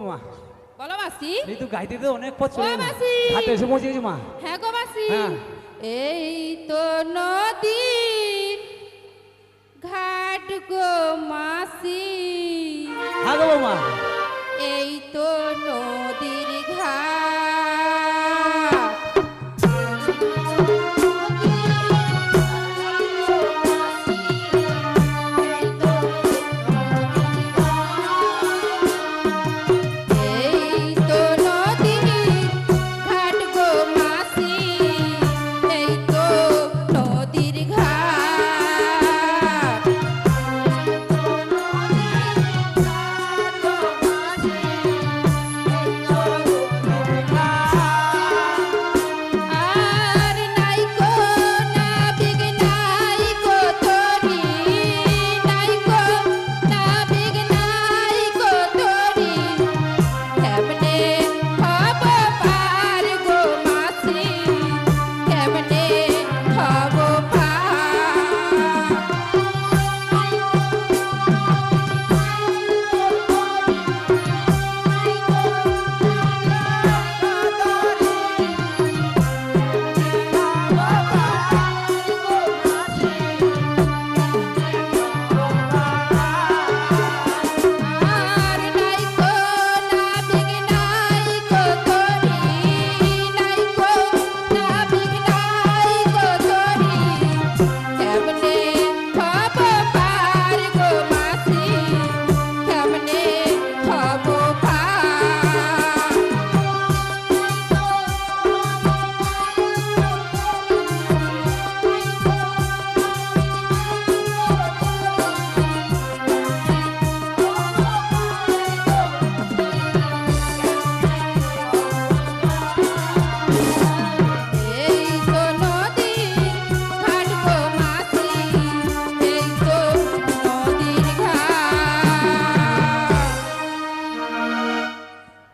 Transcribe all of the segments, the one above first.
বৌমা বলো মাসি। এই তো গাইতে তো অনেক পথ চলে ও মাসি। ঘাটে এসে পৌঁছে গেছি মা। হ্যাঁ গো মাসি। হ্যাঁ। এই তো নদীর ঘাট গো মাসি। হ্যাঁ গো বৌমা। এই তো নদীর ঘাট। এই তো নদীর ঘাট গো মাসি। এই তো নদীর ঘাট। আর নাইকো নাবিক নাইকো তরি। নাইকো নাবিক নাইকো তরি। কেমনে হব পার গো মাসি। কেমনে হব পার। আর নাইকো নাবিক নাইকো তরি। নাইকো নাবিক নাইকো তরি। কেমনে হব পার গো মাসি। কেমনে হব পার। এই তো নদীর ঘাট গো মাসি। এই তো নদীর ঘাট।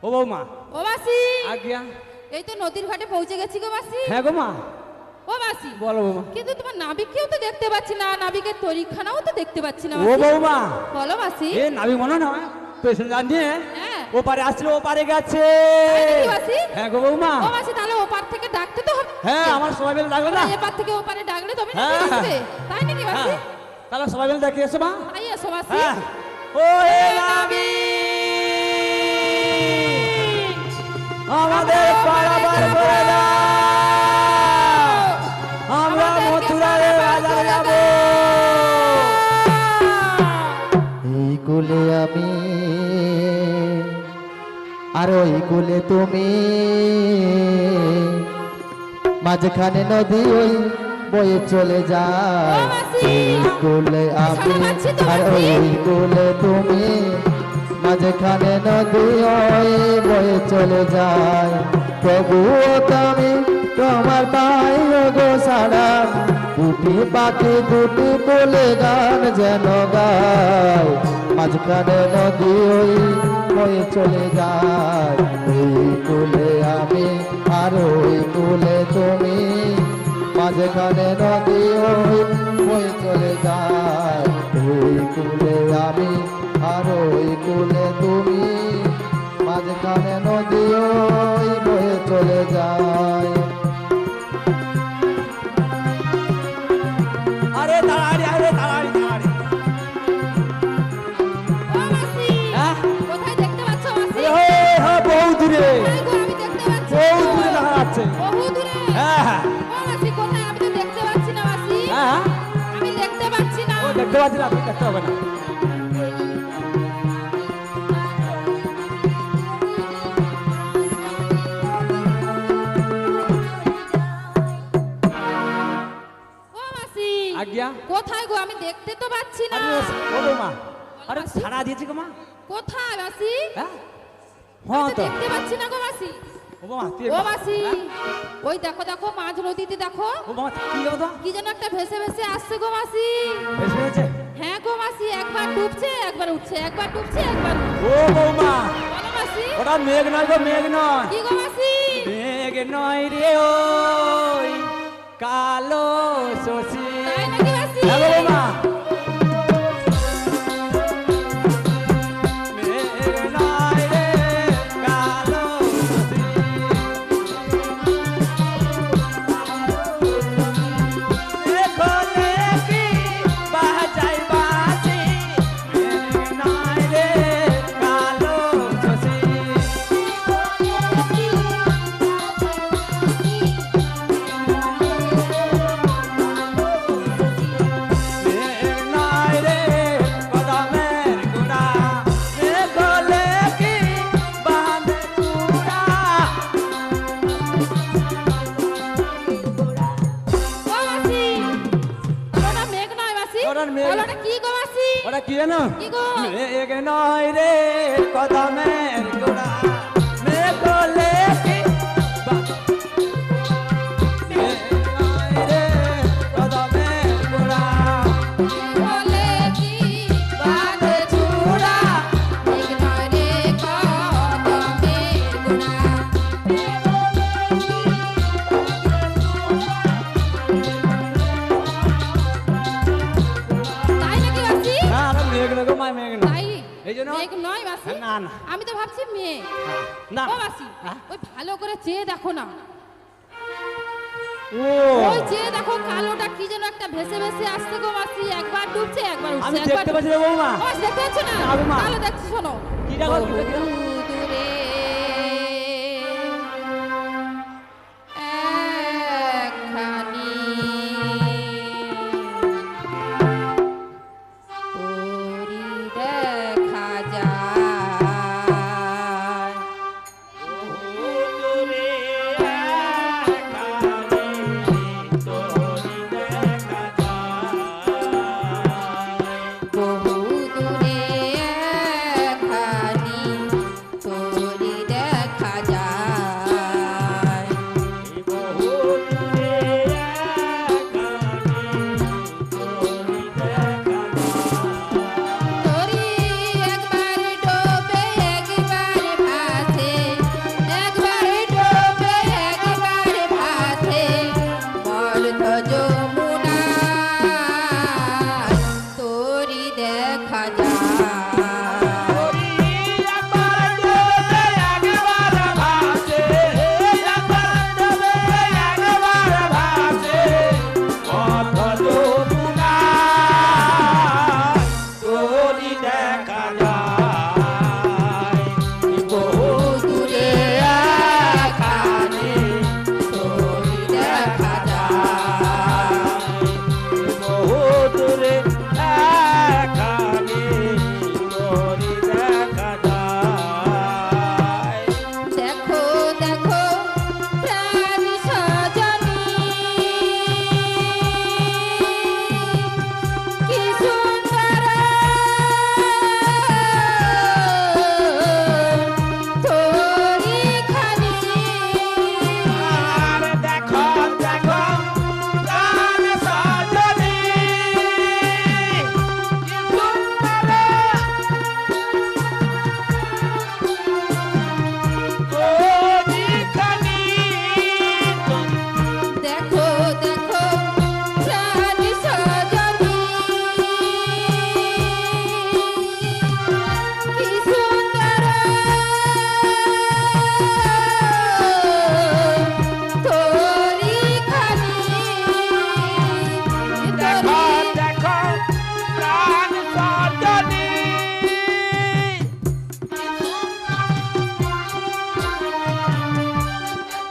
ও বৌমা ও মাসি। আজ্ঞা। এই তো নদীর ঘাটে পৌঁছে গেছি গো মাসি। হ্যাঁ গো মা। ও মাসি। বলো বৌমা। কিন্তু তোমার নাবিককেও তো দেখতে পাচ্ছি না, নাবিকের তরিখানাও তো দেখতে পাচ্ছি না ও মাসি। বৌমা বলো মাসি। এ নাবি মনে না পেছনে নিয়ে হ্যাঁ। ও পারে আসছিল ও পারে গেছে। তাই নাকি মাসি? হ্যাঁ গো বৌমা। ও মাসি তাহলে ওপার থেকে ডাকতে তো হবে। হ্যাঁ আমার সবাই মিলে ডাকবে না। এপার থেকে ওপারে ডাকলে তবে না হ্যাঁ। আসবে। তাই নাকি মাসি? হ্যাঁ তাহলে সবাই মিলে দেখে এসো মা। তাই এসো মাসি। হ্যাঁ ও হে নাবি আমাদের পারাবার করে দাও। আমরা মথুরারে বাজার যাব। এই কুলে আমি আর ওই কুলে তুমি, মাঝখানে নদী ওই বয়ে চলে যায়। ও মাসি। এই কুলে আমি সারা পাচ্ছি তো আর মাসি। ওই কুলে তুমি, মাঝখানে নদী ওই বয়ে চলে যায়। তবুও আমি তোমার পাই গো সারা, দুটি পাখি দুটি বলে গান যেন গায়। মাঝখানে নদী ওই বয়ে চলে যায়। এই কুলে আমি আর ওই কুলে তুমি, মাঝখানে নদী ওই বয়ে চলে যায়। এই কুলে আমি আর ওই কুলে তুমি, মাঝখানে নদী ওই বয়ে চলে যায়। আরে তাড়াতাড়ি আরে তাড়াতাড়ি তাড়াতাড়ি। ও মাসি। হ্যাঁ কোথায় দেখতে পাচ্ছ মাসি? এ হ্যাঁ বহু দূরে কোথায় গো আমি দেখতে পাচ্ছি না। বহু দূরে দেখা যাচ্ছে। বহু দূরে। হ্যাঁ হ্যাঁ ও মাসি কোথায়? আমি তো দেখতে পাচ্ছি না মাসি। হ্যাঁ আমি দেখতে পাচ্ছি না। ও দেখতে পাচ্ছি না তুমি দেখতে হবে না। ও মাসি। আজ্ঞা। কোথায় গো আমি দেখতে তো পাচ্ছি না। আরে ও বৌমা আরে মাসি। ছাড়া দিয়েছি গো মা। কোথায় মাসি? হ্যাঁ আমি হ্যাঁ তো তো দেখতে পাচ্ছি না গো মাসি। ও বৌমা তুই ও মাসি। ওই দেখো দেখো মাঝ নদীতে দেখো ও বৌমা কি গো তো কি যেন একটা ভেসে ভেসে আসছে গো মাসি। বেশ হয়েছে। হ্যাঁ গো মাসি, একবার ডুবছে একবার উঠছে, একবার ডুবছে একবার উঠছে। ও বৌমা বলো মাসি। ওটা মেঘ নয় গো মেঘ নয়। কি গো মাসি? মেঘ নয় রে ওই কালো শশী। তাই নাকি মাসি? হ্যাঁ গো বৌমা মেঘ নয় রে ওটা কি জানো কি গো? মেঘ নয় রে কদমের গোড়া মেঘ বলে কি মেঘ নয় রে কদমের গোড়া বলে কি বাঁধে চূড়া, মেঘ নয় রে কদমের গোড়া। তাই নাকি বাসি? না আরে মেঘ না গো মা মেঘ না তাই? এই জন্য মেঘ নয় বাসি? না না আমি তো ভাবছি মেয়ে। না ও বাসি, হ্যাঁ? ওই ভালো করে চেয়ে দেখো না। ও ওই চেয়ে দেখো কালোটা কি যেন একটা ভেসে ভেসে আসছে গো বাসি, একবার ডুবছে একবার উঠছে। আমি একবার দেখতে পাচ্ছি রে বৌমা ও বাসি, দেখতে পাচ্ছ না? না গো মা। তাহলে দেখছি শোনো। কি দেখো কি দেখো দূরে একখানি তোরি দেখা যায়। বহু দূরে একখানি তোরি দেখা যায়। তোরি একবার ডোবে একবার ভাসে, একবার ডোবে একবার ভাসে, মর্ধ যমুনা তোরি দেখা যায়। দূরে একখানি তোরি দেখা যায়। দেখো দেখো প্রাণ সজনী কি সুন্দর তোরি খানি। দেখো দেখো প্রাণ সজনী কি সুন্দর তোরি খানি।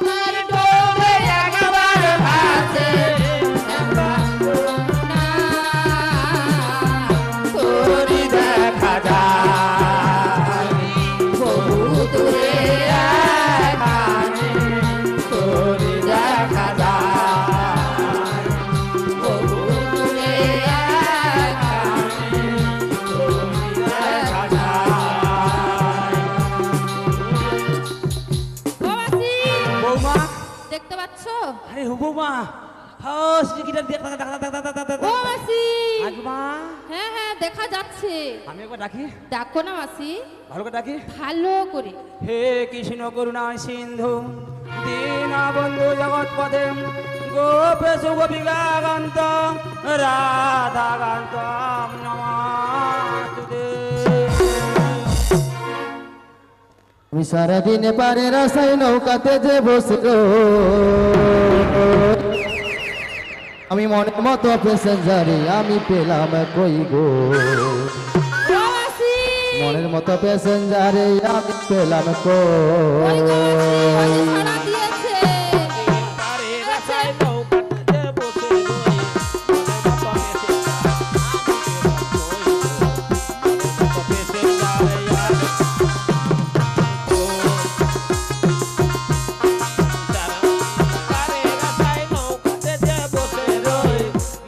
তোর ডোবে একবার ভাসে, একবার না তোরি দেখা যায়। বহু দূরে একখানি তোরি দেখা যায়। বহু দূরে একখানি তোরি দেখা যায়। ও বাসি, বৌমা দেখতে পাচ্ছ? আরে ও বৌমা হ্যাঁ সিকিটা দেখ দেখ দেখ দেখ দেখ দেখ ও মাসি, আগমা হ্যাঁ হ্যাঁ দেখা যাচ্ছে। আমি একবার ডাকি ডাকো না মাসি, ভালো করে ডাকি ভালো করে। হে কৃষ্ণ করুণা সিন্ধু দীনবন্ধু জগৎপদে গোপেশ গোপিকাকান্ত রাধাকান্ত নমস্তুতে। আমি সারাদিন পারে রাস্তায় নৌকাতে যে বসল, আমি মনের মতো প্যাসেঞ্জারে আমি পেলাম কই গো। ও মাসি, মনের মতো প্যাসেঞ্জারে আমি পেলাম কই। ওই গো মাসি, ওই যে ছাড়া দিয়েছে। আচ্ছা,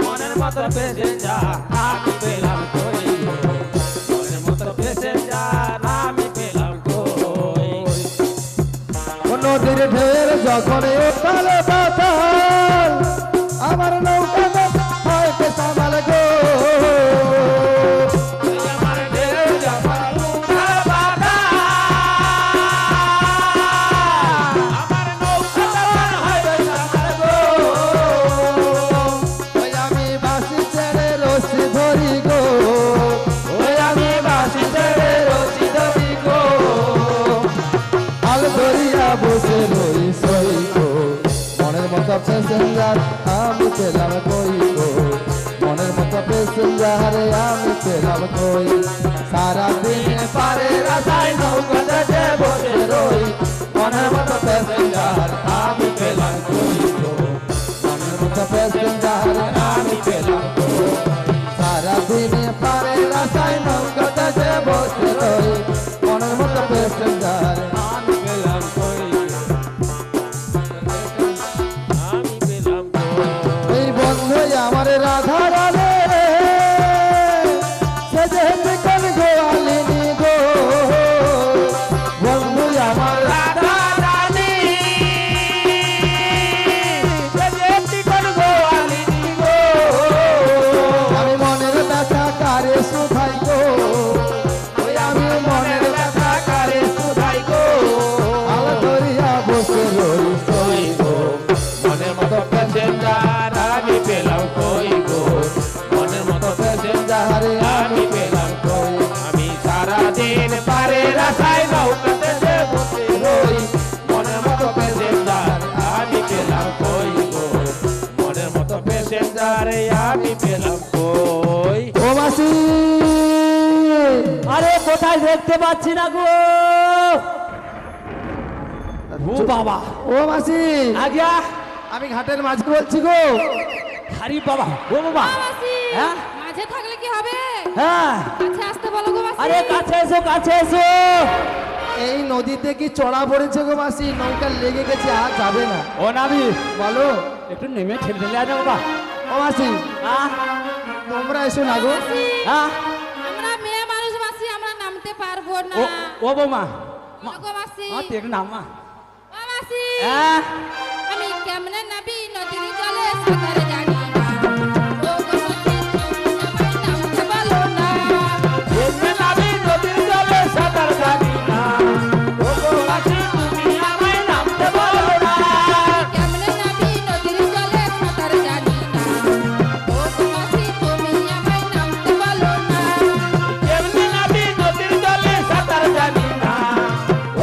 মনের মতো প্যাসেঞ্জার আমি পেলাম কই গো। নদীর ঢেউয়ের যখন ওঠালে পাতাল আমার নৌকাতে হয় সামাল গো আমার ঢেউ যখন উঠাল বাধা, আমার নৌকা তখন হয় বেসামাল গো। ওই আমি বাঁশি ছেড়ে রশি ধরি গো ওই আমি বাঁশি ছেড়ে রশি ধরি গো। হাল ধরিয়া বসে রই সই গো মনের মতো প্যাসেঞ্জার আমি পেলাম কই গো মনের মতো প্যাসেঞ্জার আমি পেলাম কই সারাদিন পারে রাস্তায় নৌকাতে যে বসে রই মনের মতো প্যাসেঞ্জার আমি পেলাম কই গো মনের মতো প্যাসেঞ্জার আমি পেলাম কই সারাদিন পারে রাস্তায় নৌকাতে যে বসে রই মনের মতো প্যাসেঞ্জার আমি পেলাম কই গো, আমি পেলাম কই। এই বন্ধু আমার রাধা রাধে সে যে কোন গোয়ালিনী গো বন্ধু আমার রাধা রানী, সে যে টিকন গোয়ালিনী গো। আমি মনের ব্যথা কারে সুধাই গো ওই আমি মনের ব্যথা কারে সুধাই গো আল ধরিয়া বসে রই সই গো মনের মতো প্যাসেঞ্জার আমি পেলাম কই গো, মনের মতো প্যাসেঞ্জার আমি পেলাম কই। আমি সারাদিন পারে রাস্তায় নৌকাতে যে বসে রই মনের মতো প্যাসেঞ্জার আমি পেলাম কই গো, মনের মতো প্যাসেঞ্জার আমি পেলাম কই। ও মাসি আরে কোথায় দেখতে পাচ্ছি না গো। ও বাবা, ও মাসি আগিয়া আমি ঘাটের মাঝি বলছি গো হারি বাবা, ও বাবা। মাসি হ্যাঁ? মাঝে থাকলে কি হবে? হ্যাঁ, কাছে আসতে বলো গো মাসি। আরে কাছে এসো, কাছে এসো। এই নদীতে কি চড়া পড়েছে গো মাসি নৌকা লেগে গেছে আর যাবে না ও নাবি, বলো একটু নেমে ঠেলে ঠেলে আনো বাবা। ও মাসি হ্যাঁ, তোমরা এসো না গো মাসি, হ্যাঁ, আমরা মেয়ে মানুষ মাসি, আমরা নামতে পারবো না। ও বৌমা, না গো মাসি। তুই একটু নামা। ও মাসি, হ্যাঁ, আমি কেমনে নাবি নদীর জলে সাঁতার জানি না। ও গো মাসি, আমায় নামতে বলো না। এমনি নাবি নদীর জলে সাঁতার জানি না। ও গো মাসি, তুমি আমায় নামতে বলো না। কেমনে নাবি নদীর জলে সাঁতার জানি না। ও গো মাসি, তুমি আমায় নামতে বলো না। এমনি নাবি নদীর জলে সাঁতার জানি না।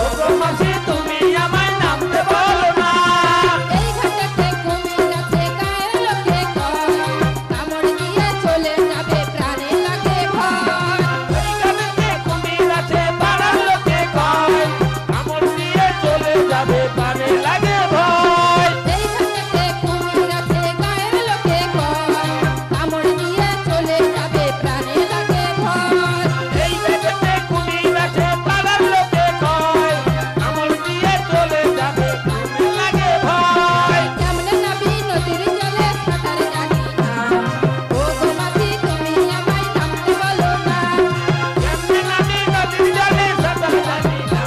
ও গো মাসি, তুমি আমায় নামতে বলো না। এই ঘাটেতে কুমির আছে গায়ের লোকে কয়, কামড় দিয়ে চলে যাবে প্রাণে লাগে ভয়। এই গানেতে কুমির আছে পাড়ার লোকে কয়, কামড় দিয়ে চলে যাবে প্রাণে লাগে ভয়। এই ঘাটেতে কুমির আছে গায়ের লোকে কয়, কামড় দিয়ে চলে যাবে প্রাণে লাগে ভয়। এই গানেতে কুমির আছে পাড়ার লোকে কয়, কামড় দিয়ে চলে যাবে প্রাণে লাগে ভয়। কেমনে নাবি নদীর জলে সাঁতার জানি না। ও গো মাসি, তুমি আমায় নামতে বলো না। কেমনে নাবি নদীর জলে সাঁতার জানি না।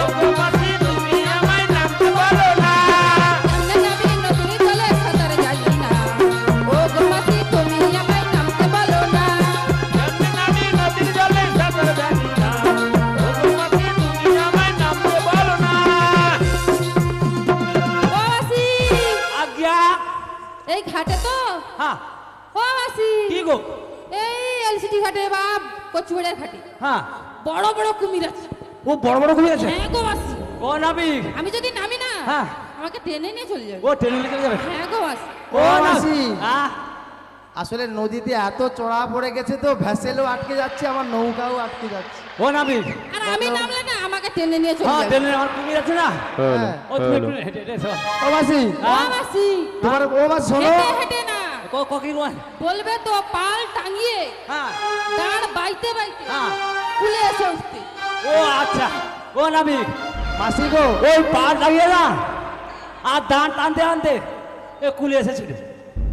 ও গো মাসি, তুমি আমায় নামতে বলো না। কেমনে নাবি নদীর জলে সাঁতার জানি না। ও গো মাসি, তুমি আমায় নামতে বলো না। কেমনে নাবি নদীর জলে সাঁতার জানি না। ও গো মাসি, তুমি আমায় নামতে বলো না। ও মাসি, আজ্ঞা। এই ঘাটে তো। হ্যাঁ, ও মাসি, কি গো? এই এলসিডি ঘাটে বাপ কচুবেড়ার ঘাটে হ্যাঁ, বড় বড় কুমির আছে। ও বড় বড় কুমির আছে। হ্যাঁ গো মাসি, ও নাবিক, আমি যদি নামি না হ্যাঁ। আমাকে টেনে নিয়ে চলে যাবে। ও ট্রেনে চলে যাবে। হ্যাঁ গো মাসি। ও মাসি হ্যাঁ, আসলে নদীতে এত চড়া পড়ে গেছে তো ভ্যাসেলও আটকে যাচ্ছে আমার নৌকাও আটকে যাচ্ছে ও নাবিক, আর আমি নামলে না আমাকে টেনে নিয়ে চলে হ্যাঁ যাবে। ট্রেনে আমার কুমির আছে না। হ্যাঁ। ও তুমি একটু হেঁটে হেঁটে এসো। ও মাসি ও মাসি, তোমার ও মাসি শোনো হেঁটে হেঁটে না কি রোয়ান? বলবে তো পাল টাঙিয়ে হ্যাঁ, দাঁড় বাইতে বাইতে হ্যাঁ। কুলে এসে উঠতে। ও আচ্ছা, ও নাবিক, মাসি গো ওই পা লাগিয়ে না আর দাঁড় টানতে টানতে এ কুলে এসেছিল।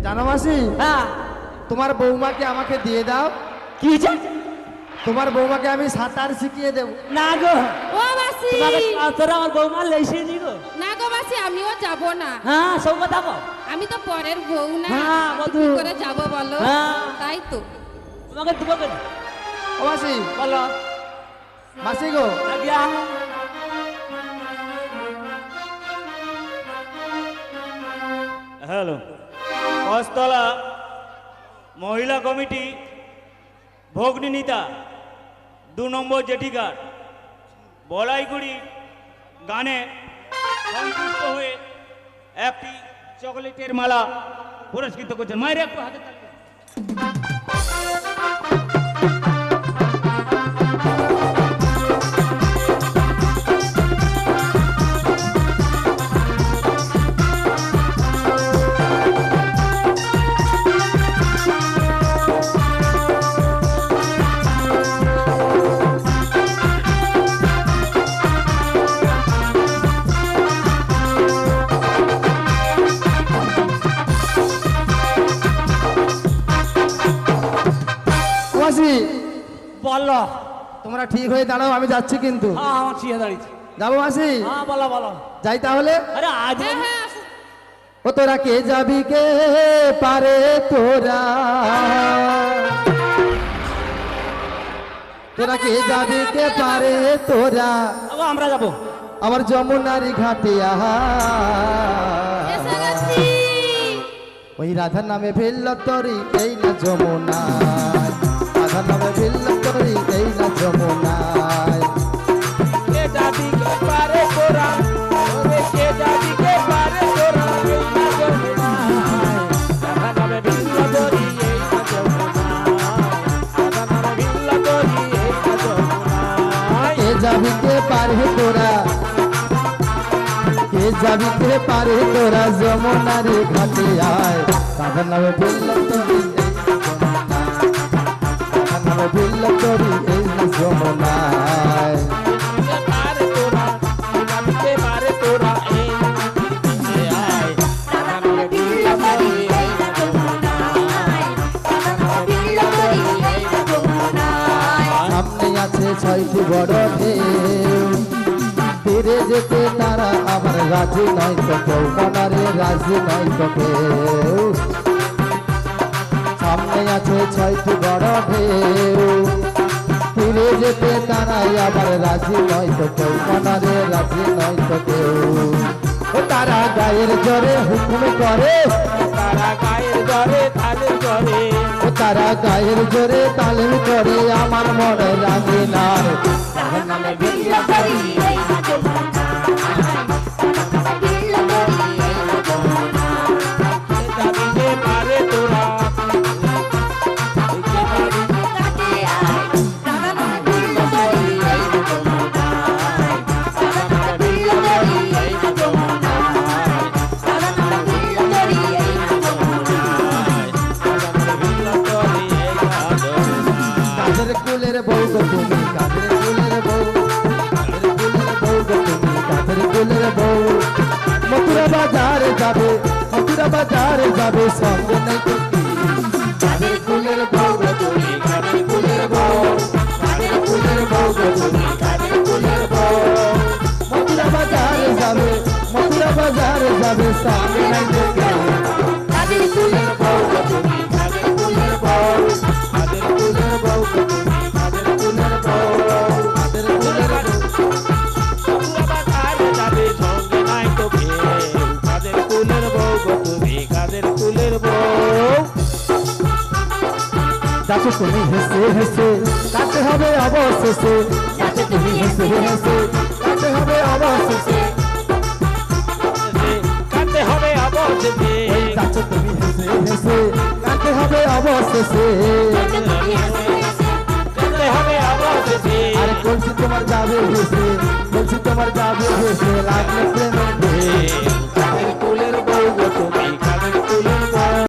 জানো মাসি হ্যাঁ, তোমার বৌমাকে আমাকে দিয়ে দাও কি চাই? তোমার বৌমাকে আমি সাঁতার শিখিয়ে দেবো না গো, ও মাসি, তোমাকে তোরা আমার বৌমা লেসে নি গো। না আমিও যাব না। হ্যাঁ সব কথা কও। আমি তো পরের বউ না, হ্যাঁ, আমি বধূ। কি করে যাব বলো? হ্যাঁ। তাই তো। তোমাকে তোমাকে ও মাসি, বলো মাসি গো, আজ্ঞা। হ্যালো, কস্তলা মহিলা কমিটি ভগ্নিনীতা 2 নম্বর জেটিঘাট বলাইগুড়ি গানে সন্তুষ্ট হয়ে একটি চকলেটের মালা পুরস্কৃত করছেন। মায়ের একটু হাতে তালি দাও। ও মাসি, বলো। তোমরা ঠিক হয়ে দাঁড়াও, আমি যাচ্ছি কিন্তু। হ্যাঁ আমার ঠিক দাঁড়িয়েছে। যাবো মাসি? হ্যাঁ বলো বলো। যাই তাহলে। আরে আজ হ্যাঁ হ্যাঁ আসো। ও তোরা কে যাবি কে পারে তোরা, তোরা কে যাবি কে পারে তোরা, আমরা যাবো। আমার যমুনারি ঘাটে আহা। এসে গেছি। ওই রাধার নামে ভিল্ল তরি এই না যমুনায়, রাধার নামে ভিল্ল তরি এই না যমুনায়। কে যাবি কে পারে তোরা, ওরে কে যাবি কে পারে তোরা, এই না যমুনায়। রাধা নামে ভিল্ল তরি এই না যমুনায়, রাধা নামে ভিল্ল তরি এই না যমুনায়। কে যাবি কে পারে তোরা, কে যাবি কে পারে তোরা, যমুনারি ঘাটে আয়, রাধার নামে ভিল্ল তরি এই না যমুনায়, রাধার নামে ভিল্ল তরি এই না যমুনায়। কে পারে তোরা, কে যাবি কে পারে তোরা, এই না যমুনায় আয়। রাধা নামে ভিল্ল তরি এই না যমুনায়, রাধা নামে ভিল্ল তরি এই না যমুনায়। সামনে আছে 6টি বড় ঢেউ, তীরে যেতে তারা আমার রাজি নয় তো কেউ, মনারে রাজি নয় তো কেউ। সামনে আছে 6টি বড় ঢেউ, তীরে যেতে তারা আমার রাজি নয় তো কেউ, মনারে রাজি নয় তো কেউ। ও তারা গায়ের জোরে হুকুম করে, তারা গায়ের জরে তালের জরে, ও তারা গায়ের জোরে তালিম করে, আমার মনে রাগে না রে। তার নামে ভিল্ল তরি এই না যমুনায়, ভিল্ল তরি এই না যমুনায়। কে যাবি কে পারে তোরা, কে যাবি কাটে আয়, রাধা নামে ভিল্ল তরি এই না যমুনায়, রাধা নামে ভিল্ল তরি এই না যমুনায়, রাধা নামে ভিল্ল তরি এই না যমুনায়, রাধা নামে ভিল্ল তরি এই না যমুনায়। কাদের কুলের বউ গো তুমি, কাদের কুলের বউ, কাদের কুলের বউ গো তুমি, কাদের কুলের বউ। মথুরা বাজারে যাবে, মথুরা বাজারে যাবে, সঙ্গে নেই তো কি। কাদের কুলের বউ গো তুমি, কাদের কুলের বউ, কাদের কুলের বউ গো তুমি, কাদের কুলের বউ। মথুরা বাজারে যাবে, মথুরা বাজারে যাবে, সঙ্গে নেই তো কি। কাদের কুলের বউ গো তুমি, কাদের কুলের বউ, কাদের কুলের বউ গো তুমি, কাদের কুলের বউ, কাদের কুলের বউ। বাজারে যাবে সঙ্গে নাই তো কেউ, কাদের কুলের বউ গো তুমি, কাদের কুলের বউ। যাচ্ছ তুমি হেসে হেসে, কাটতে হবে অবশেষে, যাচ্ছ তুমি হেসে হেসে, কাটতে হবে অবশেষে। কাটতে হবে অবশেষে, যাচ্ছ তুমি হেসে হেসে, কাটতে হবে অবশেষে। কাটতে হবে অবশেষে। আরে বলছি তোমার যাবে হেসে, বলছি তোমার যাবে হেসে, লাগলে প্রেমের ঢেউ। কাদের কুলের বউ গো তুমি,